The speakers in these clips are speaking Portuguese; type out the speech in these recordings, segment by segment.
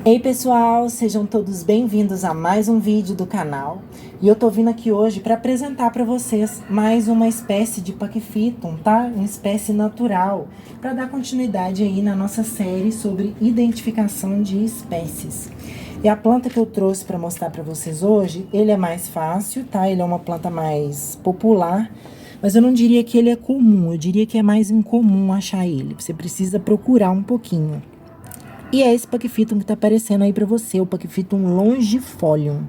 Ei pessoal, sejam todos bem-vindos a mais um vídeo do canal. E eu tô vindo aqui hoje para apresentar para vocês mais uma espécie de Pachyphyton, tá? Uma espécie natural, para dar continuidade aí na nossa série sobre identificação de espécies. E a planta que eu trouxe para mostrar para vocês hoje, ele é mais fácil, tá? Ele é uma planta mais popular, mas eu não diria que ele é comum, eu diria que é mais incomum achar ele. Você precisa procurar um pouquinho. E é esse Pachyphyton que tá aparecendo aí para você, o Pachyphyton longifolium.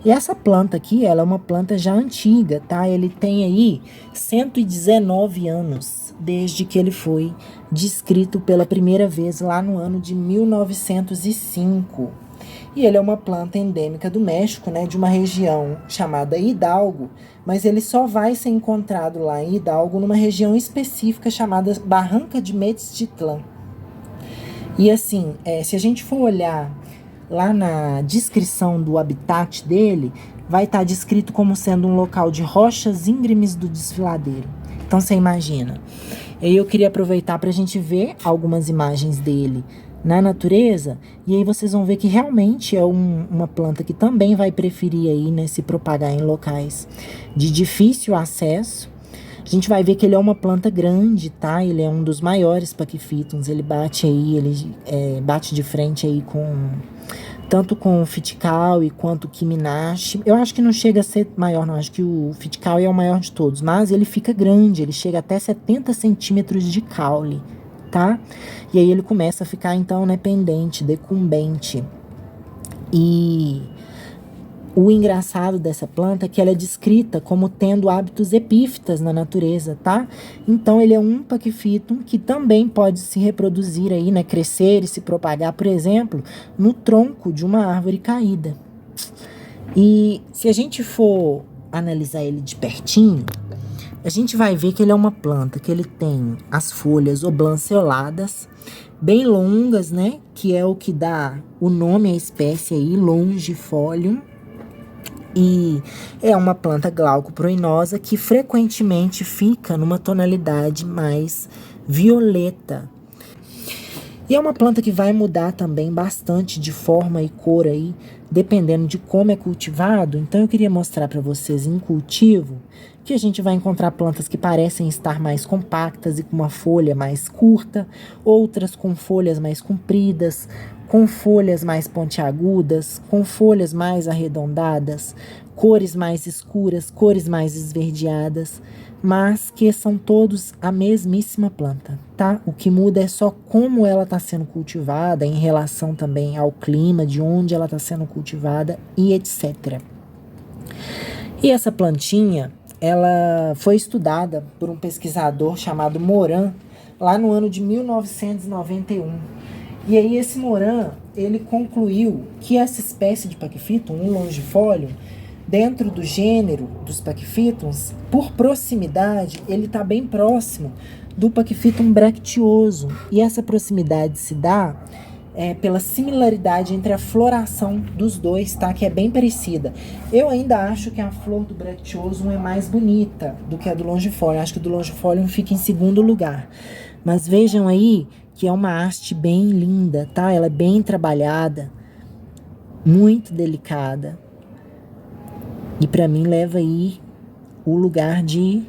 E essa planta aqui, ela é uma planta já antiga, tá? Ele tem aí 119 anos, desde que ele foi descrito pela primeira vez lá no ano de 1905. E ele é uma planta endêmica do México, né? De uma região chamada Hidalgo, mas ele só vai ser encontrado lá em Hidalgo, numa região específica chamada Barranca de Meztitlán. E assim, se a gente for olhar lá na descrição do habitat dele, vai estar descrito como sendo um local de rochas íngremes do desfiladeiro. Então você imagina. E eu queria aproveitar para a gente ver algumas imagens dele na natureza, e aí vocês vão ver que realmente é uma planta que também vai preferir aí, né, se propagar em locais de difícil acesso. A gente vai ver que ele é uma planta grande, tá? Ele é um dos maiores Pachyphytons. Ele bate aí, bate de frente aí tanto com o Fitkaui quanto o Kiminashi. Eu acho que não chega a ser maior, não. Acho que o Fitkaui é o maior de todos. Mas ele fica grande, ele chega até 70 centímetros de caule, tá? E aí ele começa a ficar, então, né, pendente, decumbente. E o engraçado dessa planta é que ela é descrita como tendo hábitos epífitas na natureza, tá? Então ele é um Pachyphyton que também pode se reproduzir aí, né? Crescer e se propagar, por exemplo, no tronco de uma árvore caída. E se a gente for analisar ele de pertinho, a gente vai ver que ele é uma planta que ele tem as folhas oblanceoladas, bem longas, né? Que é o que dá o nome à espécie aí, longifolium. E é uma planta glauco-pruinosa que frequentemente fica numa tonalidade mais violeta. E é uma planta que vai mudar também bastante de forma e cor aí, dependendo de como é cultivado. Então eu queria mostrar para vocês em cultivo que a gente vai encontrar plantas que parecem estar mais compactas e com uma folha mais curta, outras com folhas mais compridas, com folhas mais pontiagudas, com folhas mais arredondadas, cores mais escuras, cores mais esverdeadas, mas que são todos a mesmíssima planta, tá? O que muda é só como ela está sendo cultivada, em relação também ao clima, de onde ela está sendo cultivada e etc. E essa plantinha, ela foi estudada por um pesquisador chamado Moran, lá no ano de 1991. E aí esse Moran, ele concluiu que essa espécie de Pachyphyton, um longifolium, dentro do gênero dos Pachyphytons, por proximidade, ele está bem próximo do Pachyphyton bracteoso. E essa proximidade se dá pela similaridade entre a floração dos dois, tá? Que é bem parecida. Eu ainda acho que a flor do bracteoso é mais bonita do que a do longifolium. Acho que a do longifolium fica em segundo lugar. Mas vejam aí que é uma haste bem linda, tá? Ela é bem trabalhada, muito delicada. E para mim leva aí o lugar de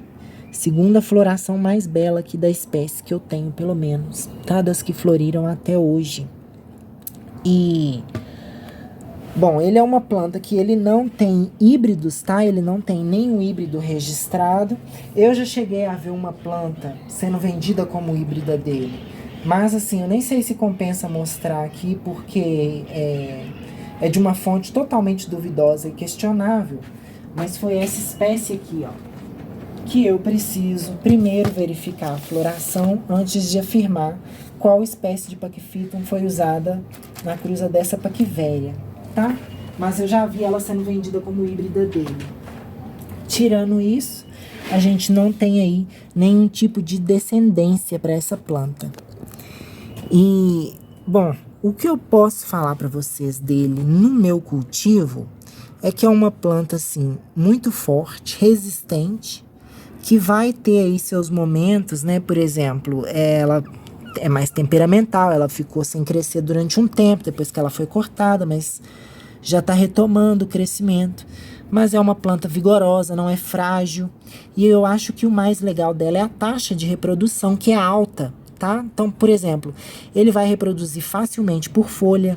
segunda floração mais bela aqui da espécie que eu tenho, pelo menos, tá? Das que floriram até hoje. E, bom, ele é uma planta que ele não tem híbridos, tá? Ele não tem nenhum híbrido registrado. Eu já cheguei a ver uma planta sendo vendida como híbrida dele. Mas, assim, eu nem sei se compensa mostrar aqui, porque é de uma fonte totalmente duvidosa e questionável. Mas foi essa espécie aqui, ó, que eu preciso primeiro verificar a floração antes de afirmar qual espécie de Pachyphyton foi usada na cruza dessa Pachyveria, tá? Mas eu já vi ela sendo vendida como híbrida dele. Tirando isso, a gente não tem aí nenhum tipo de descendência para essa planta. E, bom, o que eu posso falar para vocês dele no meu cultivo é que é uma planta, assim, muito forte, resistente, que vai ter aí seus momentos, né? Por exemplo, ela é mais temperamental, ela ficou sem crescer durante um tempo, depois que ela foi cortada, mas já está retomando o crescimento. Mas é uma planta vigorosa, não é frágil. E eu acho que o mais legal dela é a taxa de reprodução, que é alta, tá? Então, por exemplo, ele vai reproduzir facilmente por folha.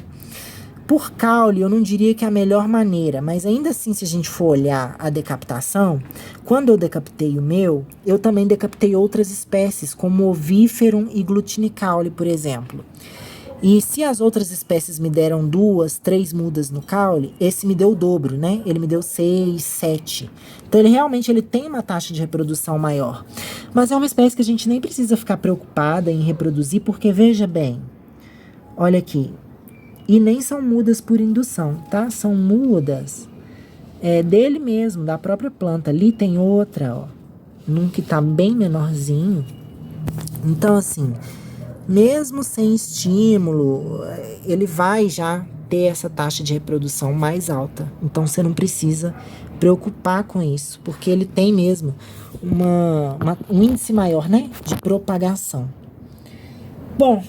Por caule, eu não diria que é a melhor maneira, mas ainda assim, se a gente for olhar a decapitação, quando eu decapitei o meu, eu também decapitei outras espécies, como ovíferum e glutinicaule, por exemplo. E se as outras espécies me deram 2, 3 mudas no caule, esse me deu o dobro, né? Ele me deu 6, 7. Então, ele tem uma taxa de reprodução maior. Mas é uma espécie que a gente nem precisa ficar preocupada em reproduzir, porque veja bem, olha aqui. E nem são mudas por indução, tá? São mudas dele mesmo, da própria planta. Ali tem outra, ó. Num que tá bem menorzinho. Então, assim, mesmo sem estímulo, ele vai já ter essa taxa de reprodução mais alta. Então, você não precisa preocupar com isso, porque ele tem mesmo um índice maior, né, de propagação. Bom,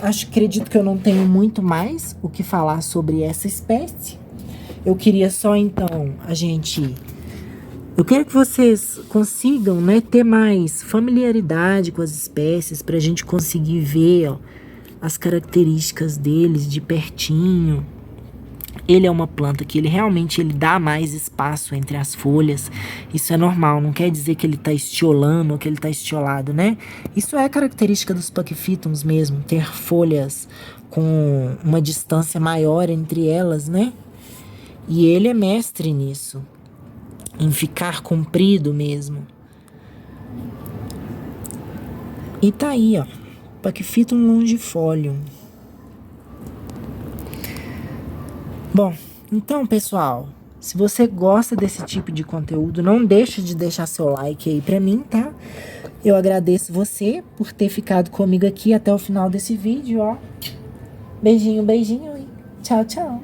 acredito que eu não tenho muito mais o que falar sobre essa espécie. Eu queria só, então, eu quero que vocês consigam, né, ter mais familiaridade com as espécies, para a gente conseguir ver, ó, as características deles de pertinho. Ele é uma planta que ele dá mais espaço entre as folhas. Isso é normal, não quer dizer que ele está estiolando ou que ele está estiolado, né? Isso é característica dos Pachyphytums mesmo, ter folhas com uma distância maior entre elas, né? E ele é mestre nisso, em ficar comprido mesmo. E tá aí, ó, Pachyphytum longifolium. Bom, então, pessoal, se você gosta desse tipo de conteúdo, não deixe de deixar seu like aí pra mim, tá? Eu agradeço você por ter ficado comigo aqui até o final desse vídeo, ó. Beijinho, beijinho e tchau, tchau.